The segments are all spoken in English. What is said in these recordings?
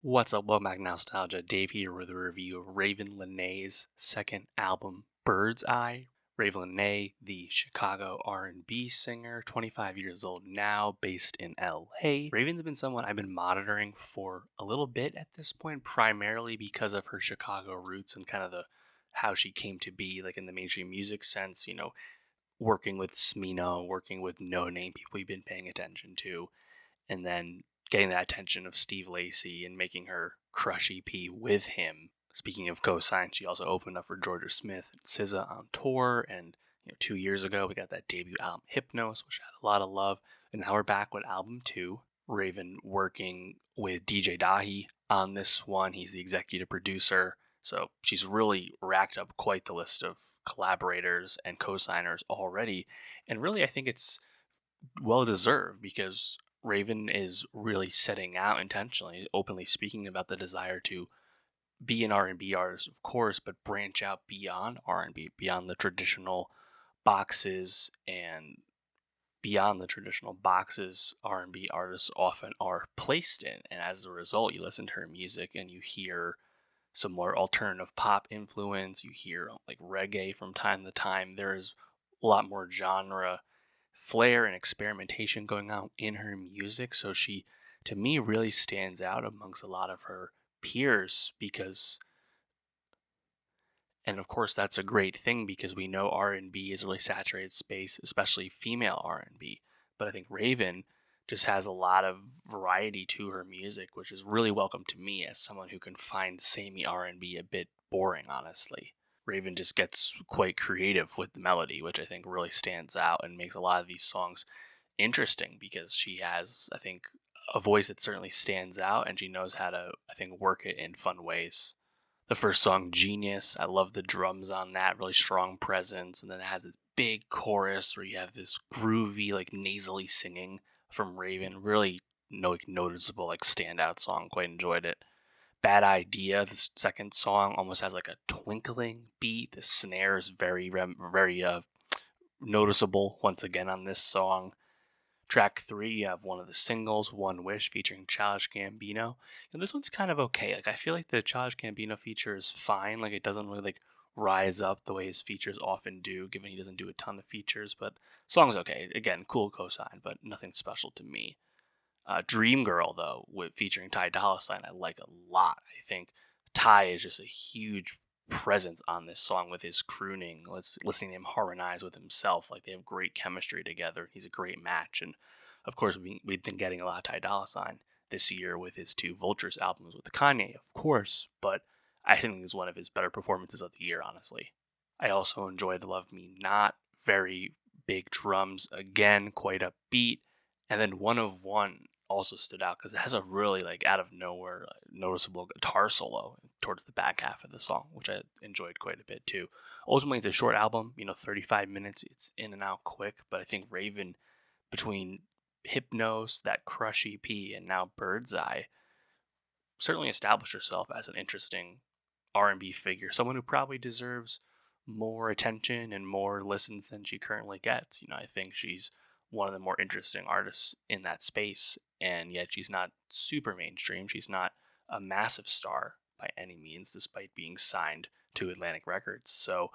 What's up, welcome back to Nowstalgia. Dave here with a review of Ravyn Lenae's second album, Bird's Eye. Ravyn Lenae, the Chicago R&B singer, 25 years old now, based in LA. Ravyn's been someone I've been monitoring for a little bit at this point, primarily because of her Chicago roots and kind of the how she came to be, like in the mainstream music sense, working with Smino, working with No Name, people we've been paying attention to, and then getting that attention of Steve Lacy and making her Crush EP with him. Speaking of co-sign, she also opened up for Georgia Smith and SZA on tour, and 2 years ago we got that debut album Hypnos, which had a lot of love, and now we're back with album 2. Ravyn working with DJ Dahi on this one. He's the executive producer, so she's really racked up quite the list of collaborators and co-signers already, and really I think it's well deserved because Ravyn is really setting out intentionally, openly speaking about the desire to be an R&B artist, of course, but branch out beyond R&B, beyond the traditional boxes and beyond the traditional boxes R&B artists often are placed in. And as a result, you listen to her music and you hear some more alternative pop influence, you hear like reggae from time to time. There's a lot more genre flair and experimentation going on in her music. So she, to me, really stands out amongst a lot of her peers because, and of course, that's a great thing because we know R&B is a really saturated space, especially female R&B. But I think Ravyn just has a lot of variety to her music, which is really welcome to me as someone who can find samey R&B a bit boring, honestly. Ravyn just gets quite creative with the melody, which I think really stands out and makes a lot of these songs interesting because she has, I think, a voice that certainly stands out and she knows how to, I think, work it in fun ways. The first song, Genius, I love the drums on that, really strong presence, and then it has this big chorus where you have this groovy, like nasally singing from Ravyn. Really noticeable, like standout song. Quite enjoyed it. Bad Idea, the second song, almost has like a twinkling beat. The snare is very noticeable once again on this song. Track 3, you have one of the singles, One Wish, featuring Childish Gambino. And this one's kind of okay. Like I feel like the Childish Gambino feature is fine. Like it doesn't really like rise up the way his features often do, given he doesn't do a ton of features. But song's okay. Again, cool cosign, but nothing special to me. Dream Girl, though, with featuring Ty Dolla Sign, I like a lot. I think Ty is just a huge presence on this song with his crooning. Listening to him harmonize with himself, like they have great chemistry together. He's a great match, and of course, we've been getting a lot of Ty Dolla Sign this year with his two Vultures albums with Kanye, of course. But I think it's one of his better performances of the year, honestly. I also enjoyed Love Me Not. Very big drums, again, quite upbeat. And then One of One also stood out because it has a really like out of nowhere noticeable guitar solo towards the back half of the song, which I enjoyed quite a bit too. Ultimately, it's a short album, 35 minutes. It's in and out quick, but I think Ravyn, between Hypnos, that Crush EP, and now Bird's Eye, certainly established herself as an interesting R&B figure, someone who probably deserves more attention and more listens than she currently gets. I think she's one of the more interesting artists in that space, and yet she's not super mainstream. She's not a massive star by any means, despite being signed to Atlantic Records. So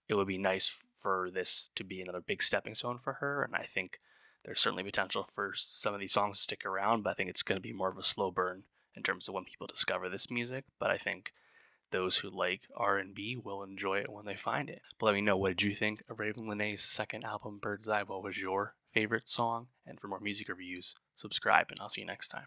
it would be nice for this to be another big stepping stone for her, and I think there's certainly potential for some of these songs to stick around, but I think it's going to be more of a slow burn in terms of when people discover this music. But I think those who like R&B will enjoy it when they find it. But let me know, what did you think of Ravyn Lenae's second album, Bird's Eye? What was your favorite song? And for more music reviews, subscribe, and I'll see you next time.